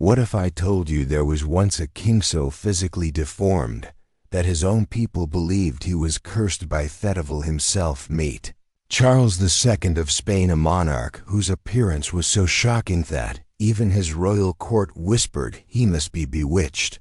What if I told you there was once a king so physically deformed that his own people believed he was cursed by Thedevil himself? Meet Charles II of Spain, a monarch whose appearance was so shocking that even his royal court whispered he must be bewitched.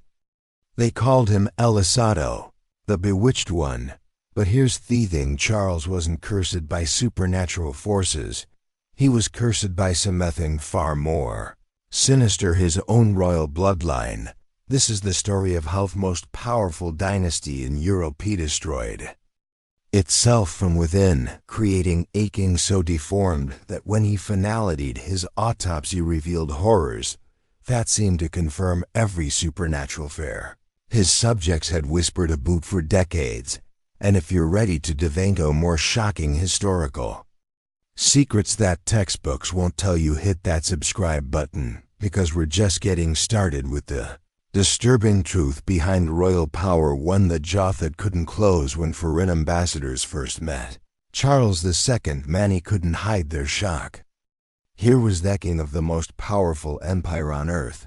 They called him El Asado, the bewitched one. But here's the thing: Charles wasn't cursed by supernatural forces. He was cursed by something far more sinister: his own royal bloodline. This is the story of how the most powerful dynasty in Europe he destroyed itself from within, creating a king so deformed that when he finalityed his autopsy revealed horrors that seemed to confirm every supernatural fear his subjects had whispered about for decades. And if you're ready to devango more shocking historical secrets that textbooks won't tell you, hit that subscribe button, because we're just getting started with the disturbing truth behind royal power, one that jaw that couldn't close when foreign ambassadors first met Charles II. Many couldn't hide their shock. Here was the king of the most powerful empire on earth,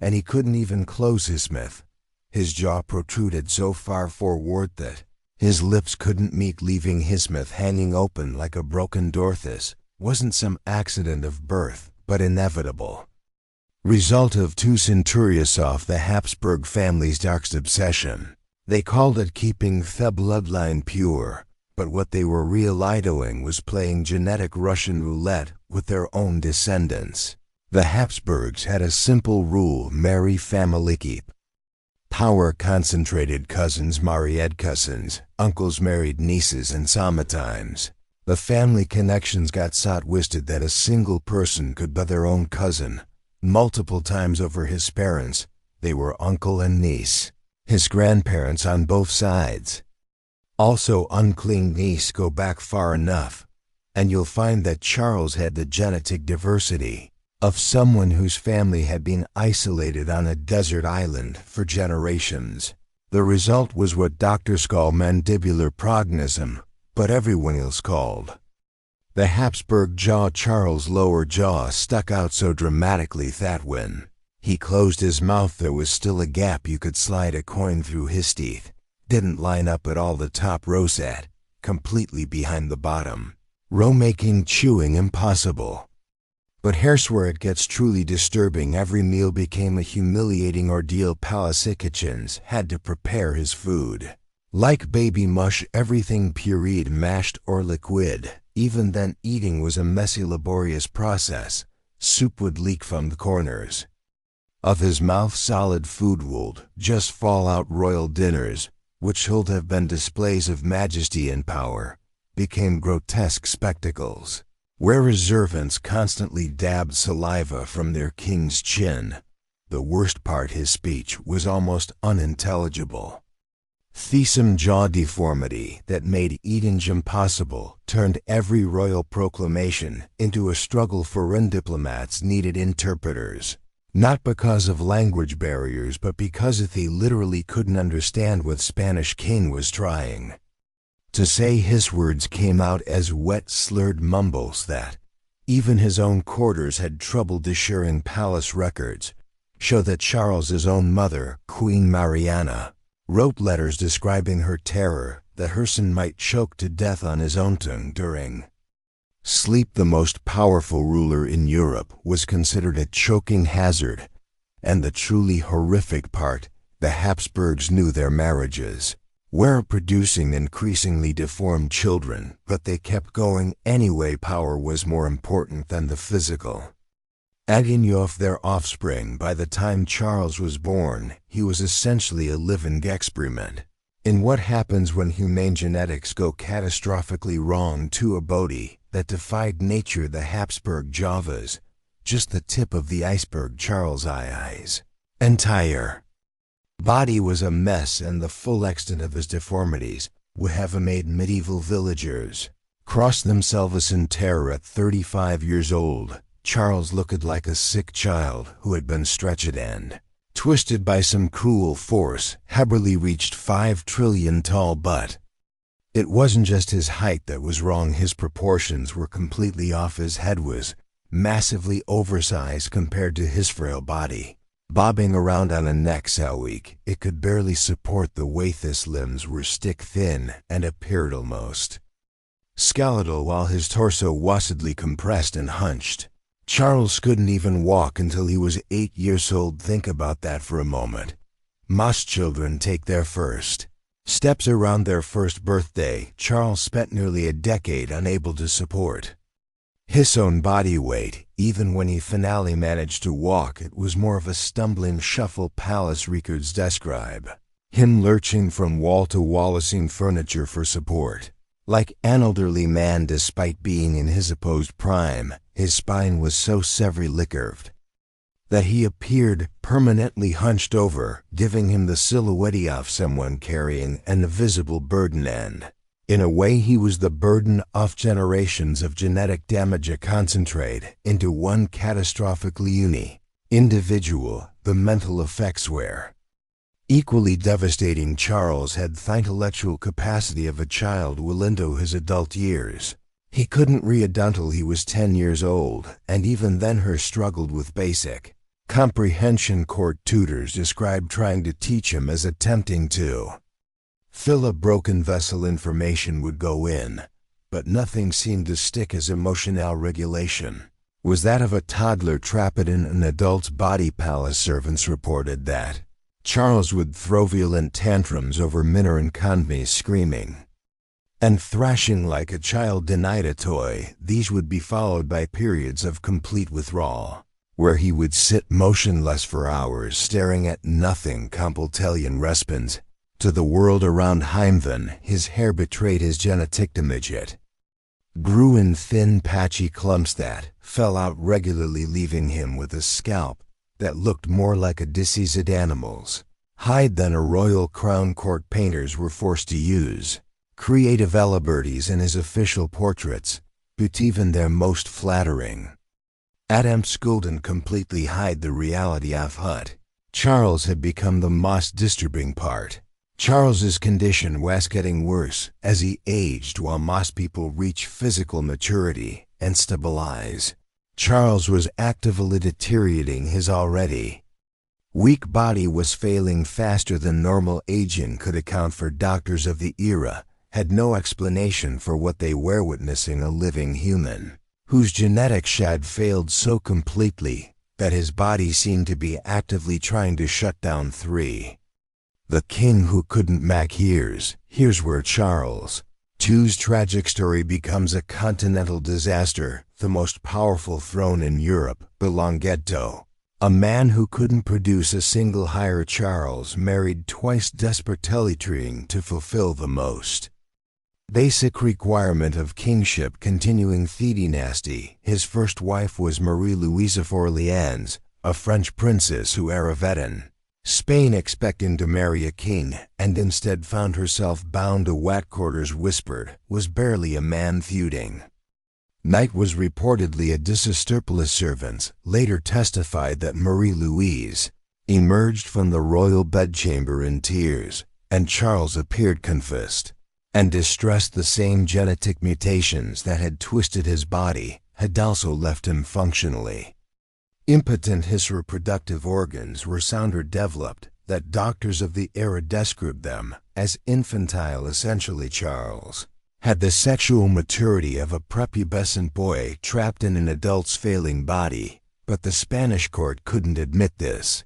and he couldn't even close his mouth. His jaw protruded so far forward that his lips couldn't meet, leaving his mouth hanging open like a broken door. This wasn't some accident of birth, but inevitable result of 2 centuries of the Habsburg family's darkest obsession. They called it keeping the bloodline pure, but what they were really doing was playing genetic Russian roulette with their own descendants. The Habsburgs had a simple rule: marry family, keep power. Concentrated cousins married cousins, uncles married nieces, and sometimes the family connections got so twisted that a single person could be their own cousin multiple times over. His parents, they were uncle and niece. His grandparents on both sides, also unclean niece, go back far enough, and you'll find that Charles had the genetic diversity of someone whose family had been isolated on a desert island for generations. The result was what doctors call mandibular prognosim, but everyone else called the Habsburg jaw. Charles' lower jaw stuck out so dramatically that when he closed his mouth there was still a gap you could slide a coin through. His teeth didn't line up at all. The top row sat completely behind the bottom row, making chewing impossible. But here's where it gets truly disturbing: every meal became a humiliating ordeal. Palace kitchens had to prepare his food like baby mush, everything pureed, mashed, or liquid. Even then, eating was a messy, laborious process. Soup would leak from the corners of his mouth. Solid food would just fall out. Royal dinners, which should have been displays of majesty and power, became grotesque spectacles where his servants constantly dabbed saliva from their king's chin. The worst part: his speech was almost unintelligible. Some jaw deformity that made eating impossible turned every royal proclamation into a struggle. Foreign diplomats needed interpreters, not because of language barriers, but because they literally couldn't understand what Spanish king was trying to say. His words came out as wet, slurred mumbles that even his own courtiers had trouble deciphering. Palace records show that Charles's own mother, Queen Mariana, wrote letters describing her terror that her son might choke to death on his own tongue during sleep. The most powerful ruler in Europe was considered a choking hazard, and the truly horrific part: the Habsburgs knew their marriages were producing increasingly deformed children, but they kept going anyway. Power was more important than the physical agony of their offspring. By the time Charles was born, he was essentially a living experiment in what happens when humane genetics go catastrophically wrong to a body that defied nature. The Habsburg Javas, just the tip of the iceberg. Charles' eyes, entire body was a mess, and the full extent of his deformities would have made medieval villagers cross themselves in terror. At 35 years old, Charles looked like a sick child who had been stretched and twisted by some cruel force. Barely reached 5 trillion tall, but it wasn't just his height that was wrong. His proportions were completely off. His head was massively oversized compared to his frail body. Bobbing around on a neck so weak it could barely support the weight. His limbs were stick-thin and appeared almost skeletal, while his torso wassedly compressed and hunched. Charles couldn't even walk until he was 8 years old. Think about that for a moment. Most children take their first steps around their first birthday. Charles spent nearly a decade unable to support his own body weight. Even when he finally managed to walk, it was more of a stumbling shuffle. Palace records describe him lurching from wall to wall, using furniture for support. Like an elderly man, despite being in his opposed prime, his spine was so severely curved that he appeared permanently hunched over, giving him the silhouette of someone carrying an invisible burden. And in a way, he was the burden of generations of genetic damage concentrated into one catastrophically individual. The mental effects were equally devastating. Charles had the intellectual capacity of a child well into his adult years. He couldn't read until he was 10 years old, and even then he struggled with basic comprehension. Court tutors described trying to teach him as attempting to fill a broken vessel. Information would go in, but nothing seemed to stick. His emotional regulation was that of a toddler trapped in an adult's body. Palace servants reported that Charles would throw violent tantrums over minor economies, screaming and thrashing like a child denied a toy. These would be followed by periods of complete withdrawal, where he would sit motionless for hours, staring at nothing. Completely respond to the world around him. Then his hair betrayed his genetic damage. It grew in thin, patchy clumps that fell out regularly, leaving him with a scalp that looked more like a diseased animal's hide than a royal crown. Court painters were forced to use creative elaborations in his official portraits, but even their most flattering attempts couldn't completely hide the reality of what Charles had become. The most disturbing part: Charles's condition was getting worse as he aged. While most people reach physical maturity and stabilize, Charles was actively deteriorating. His already weak body was failing faster than normal. Aging could account for. Doctors of the era had no explanation for what they were witnessing: a living human whose genetics had failed so completely that his body seemed to be actively trying to shut down. The king who couldn't make heirs. Here's where Charles II's tragic story becomes a continental disaster. The most powerful throne in Europe belonged to a man who couldn't produce a single heir. Charles married twice, desperately trying to fulfill the most basic requirement of kingship, continuing the dynasty. His first wife was Marie-Louise of Orleans, a French princess who arrived in Spain expecting to marry a king, and instead found herself bound to what quarters whispered was barely a man. Feuding Knight was reportedly a disasterpalist servant. Later testified that Marie-Louise emerged from the royal bedchamber in tears, and Charles appeared confused and distressed. The same genetic mutations that had twisted his body had also left him functionally impotent. His reproductive organs were sounder developed that doctors of the era described them as infantile. Essentially, Charles had the sexual maturity of a prepubescent boy trapped in an adult's failing body, but the Spanish court couldn't admit this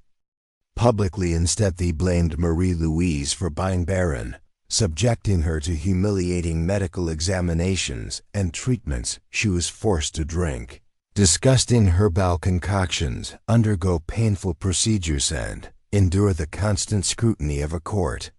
publicly. Instead, they blamed Marie-Louise for being barren, subjecting her to humiliating medical examinations and treatments. She was forced to drink disgusting herbal concoctions, undergo painful procedures, and endure the constant scrutiny of a court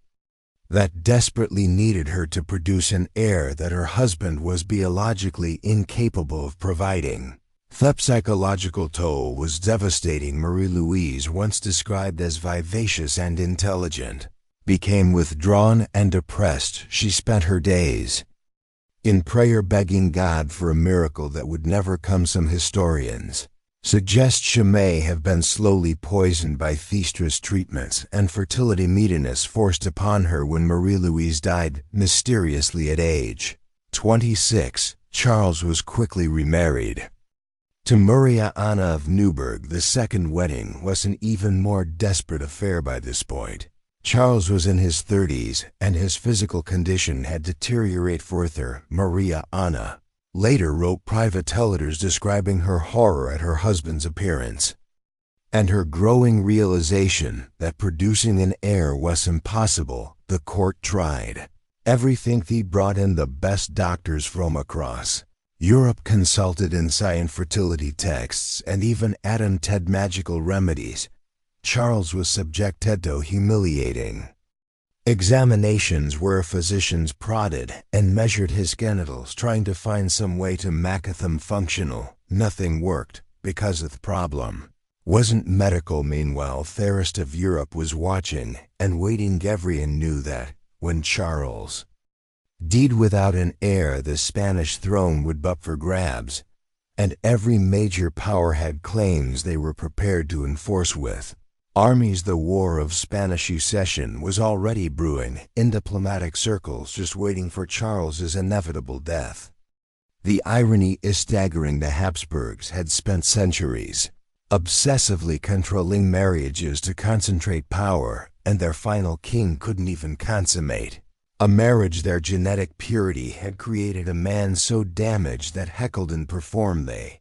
that desperately needed her to produce an heir that her husband was biologically incapable of providing. The psychological toll was devastating. Marie-Louise, once described as vivacious and intelligent, became withdrawn and depressed. She spent her days in prayer, begging God for a miracle that would never come. Some historians suggest she may have been slowly poisoned by Thestra's treatments and fertility medicines forced upon her when Marie-Louise died mysteriously at age 26. Charles was quickly remarried To Maria Anna of Neuburg, the second wedding was an even more desperate affair by this point. Charles was in his 30s, and his physical condition had deteriorated further. Maria Anna later wrote private letters describing her horror at her husband's appearance and her growing realization that producing an heir was impossible. The court tried everything. They brought in the best doctors from across Europe, consulted in science fertility texts, and even attempted magical remedies. Charles was subjected to humiliating examinations where physicians prodded and measured his genitals, trying to find some way to make them functional. Nothing worked, because the problem wasn't medical. Meanwhile, the rest of Europe was watching and waiting. Everyone knew that when Charles died without an heir, the Spanish throne would be up for grabs, and every major power had claims they were prepared to enforce with armies. The War of Spanish Succession was already brewing in diplomatic circles, just waiting for Charles's inevitable death. The irony is staggering. The Habsburgs had spent centuries obsessively controlling marriages to concentrate power, and their final king couldn't even consummate a marriage. Their genetic purity had created a man so damaged that heckled and performed the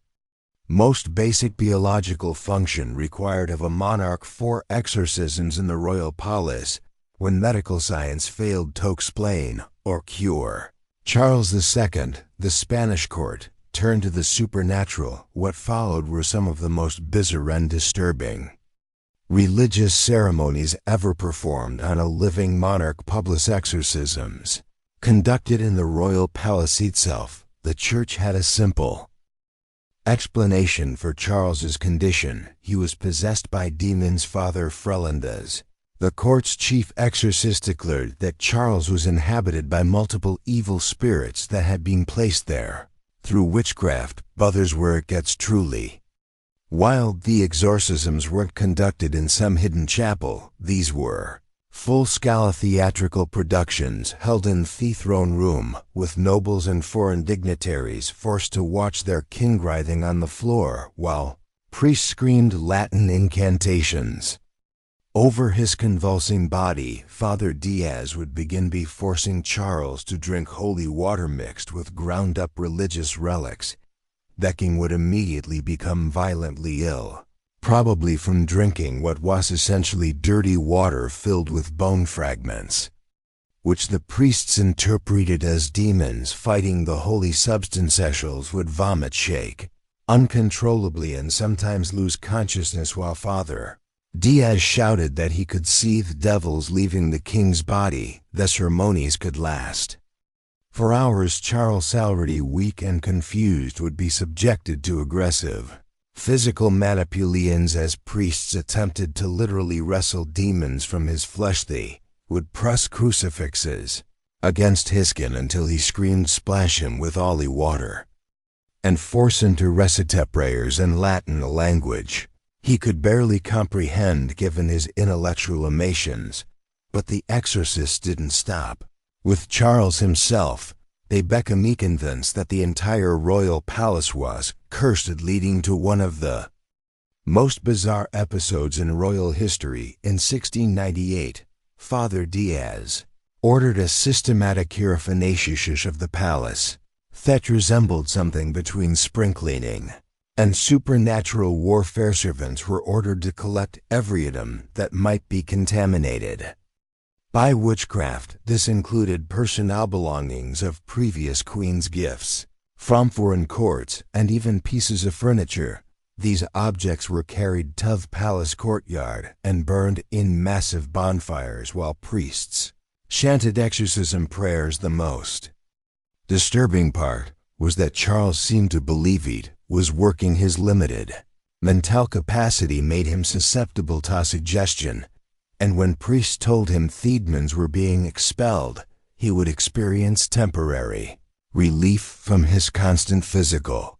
most basic biological function required of a monarch. 4 exorcisms in the royal palace when medical science failed to explain or cure Charles II. The Spanish court turned to the supernatural. What followed were some of the most bizarre and disturbing religious ceremonies ever performed on a living monarch. Public exorcisms conducted in the royal palace itself. The church had a simple explanation for Charles's condition. He was possessed by demons. Father Frelandes, the court's chief exorcist, declared that Charles was inhabited by multiple evil spirits that had been placed there through witchcraft. Others where it gets truly wild. The exorcisms weren't conducted in some hidden chapel. These were full-scale theatrical productions held in the throne room, with nobles and foreign dignitaries forced to watch their king writhing on the floor while priests screamed Latin incantations over his convulsing body. Father Diaz would begin by forcing Charles to drink holy water mixed with ground-up religious relics. The king would immediately become violently ill, probably from drinking what was essentially dirty water filled with bone fragments, which the priests interpreted as demons fighting the holy substance. Charles would vomit, shake uncontrollably, and sometimes lose consciousness, while Father Diaz shouted that he could see the devils leaving the king's body. The ceremonies could last for hours. Charles, already weak and confused, would be subjected to aggressive physical manipulations as priests attempted to literally wrestle demons from his flesh. They would press crucifixes against his skin until he screamed, splash him with holy water, and force him to recite prayers in Latin, a language he could barely comprehend given his intellectual emotions. But the exorcists didn't stop with Charles himself. They became convinced that the entire royal palace was cursed, leading to one of the most bizarre episodes in royal history. In 1698, Father Diaz ordered a systematic purification of the palace that resembled something between spring cleaning and supernatural warfare. Servants were ordered to collect every item that might be contaminated by witchcraft. This included personal belongings of previous queens, gifts from foreign courts, and even pieces of furniture. These objects were carried to the palace courtyard and burned in massive bonfires while priests chanted exorcism prayers. The most disturbing part was that Charles seemed to believe it was working. His limited mental capacity made him susceptible to suggestion, and when priests told him demons were being expelled, he would experience temporary relief from his constant physical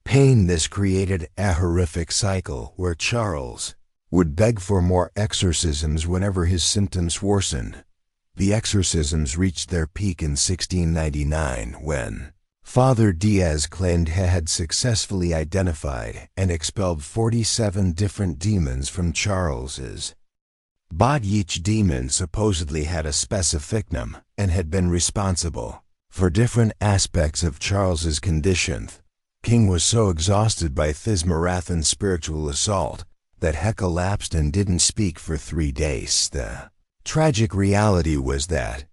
pain. This created a horrific cycle where Charles would beg for more exorcisms whenever his symptoms worsened. The exorcisms reached their peak in 1699 when Father Diaz claimed he had successfully identified and expelled 47 different demons from Charles's body. Each demon supposedly had a specific name and had been responsible for different aspects of Charles's condition. King was so exhausted by this marathon spiritual assault that he collapsed and didn't speak for 3 days. The tragic reality was that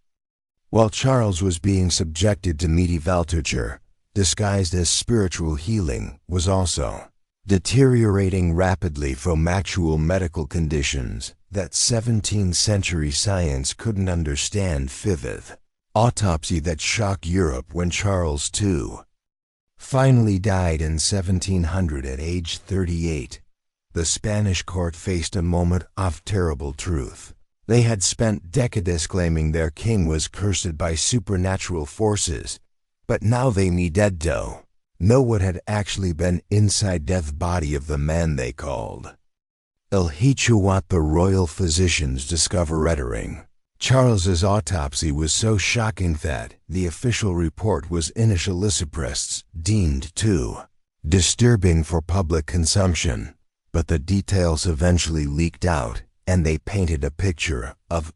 while Charles was being subjected to medieval torture, disguised as spiritual healing, was also deteriorating rapidly from actual medical conditions that 17th century science couldn't understand. Vivid autopsy that shocked Europe when Charles II finally died in 1700 at age 38. The Spanish court faced a moment of terrible truth. They had spent decades claiming their king was cursed by supernatural forces, but now they needed to know what had actually been inside death body of the man they called El Hichuat. The royal physicians discovered Charles's autopsy was so shocking that the official report was initially suppressed, deemed too disturbing for public consumption, but the details eventually leaked out, and they painted a picture of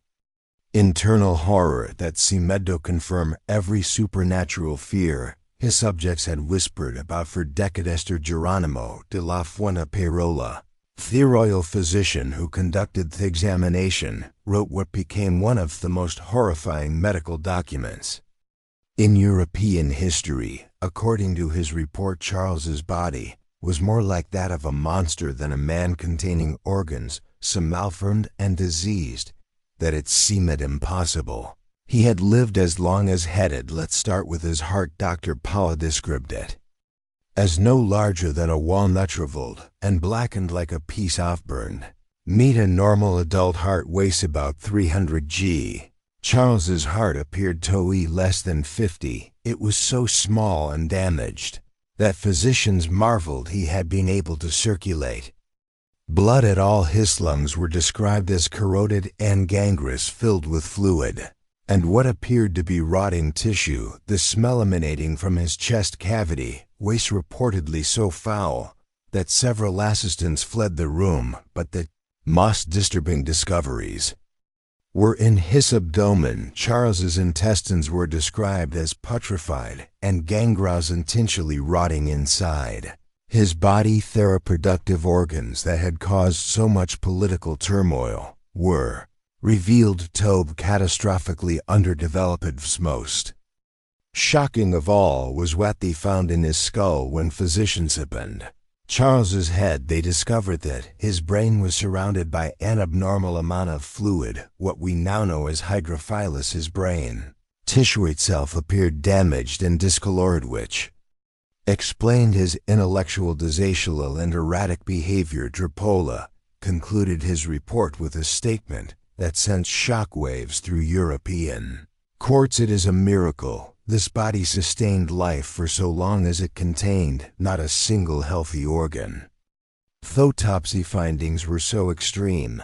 internal horror that seemed to confirm every supernatural fear his subjects had whispered about for decades. Geronimo de la Fuenteperola, the royal physician who conducted the examination, wrote what became one of the most horrifying medical documents in European history. According to his report, Charles's body was more like that of a monster than a man, containing organs so malformed and diseased that it seemed impossible he had lived as long as headed. Let's start with his heart. Dr. Paula described it as no larger than a walnut, shriveled and blackened like a piece of burned meat. A normal adult heart weighs about 300 g. Charles's heart appeared to weigh less than 50. It was so small and damaged that physicians marveled he had been able to circulate blood at all. His lungs were described as corroded and gangrenous, filled with fluid and what appeared to be rotting tissue. The smell emanating from his chest cavity was reportedly so foul that several assistants fled the room, but the most disturbing discoveries were in his abdomen. Charles's intestines were described as putrefied and gangrenous, intentionally rotting inside his body. Reproductive organs that had caused so much political turmoil were revealed to be catastrophically underdeveloped. Most shocking of all was what they found in his skull. When physicians opened Charles's head, they discovered that his brain was surrounded by an abnormal amount of fluid, what we now know as hydrophilus. His brain tissue itself appeared damaged and discolored, which explained his intellectual dysocial and erratic behavior. Tripoli concluded his report with a statement that sent shockwaves through European courts. It is a miracle this body sustained life for so long as it contained not a single healthy organ. The autopsy findings were so extreme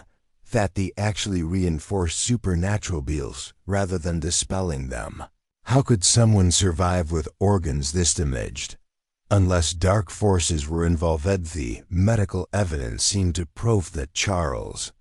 that they actually reinforced supernatural beliefs rather than dispelling them. How could someone survive with organs this damaged? Unless dark forces were involved. The medical evidence seemed to prove that Charles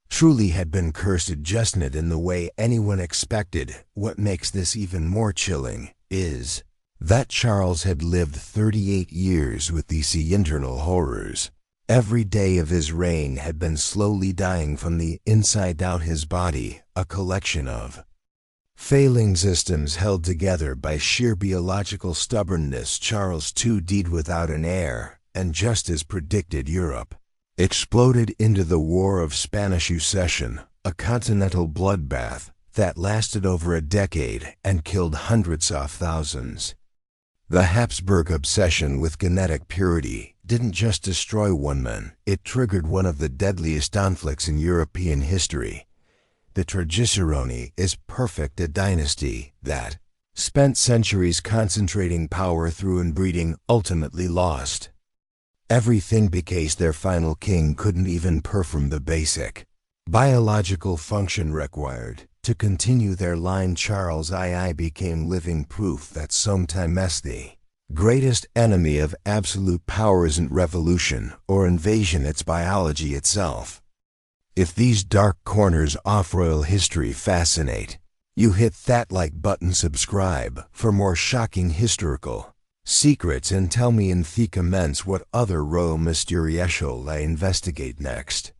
truly had been cursed, just not in the way anyone expected. What makes this even more chilling is that Charles had lived 38 years with these internal horrors. Every day of his reign had been slowly dying from the inside out. His body, a collection of failing systems held together by sheer biological stubbornness. Charles II died without an heir, and just as predicted, Europe exploded into the War of Spanish Succession, a continental bloodbath that lasted over a decade and killed hundreds of thousands. The Habsburg obsession with genetic purity didn't just destroy one man, it triggered one of the deadliest conflicts in European history. The Tradizione is perfect, a dynasty that spent centuries concentrating power through inbreeding, ultimately lost everything because their final king couldn't even perform the basic biological function required To continue their line, Charles II became living proof that sometimes the greatest enemy of absolute power isn't revolution or invasion, it's biology itself. If these dark corners of royal history fascinate you, hit that like button, subscribe for more shocking historical secrets, and tell me in the comments what other royal mystery I shall investigate next.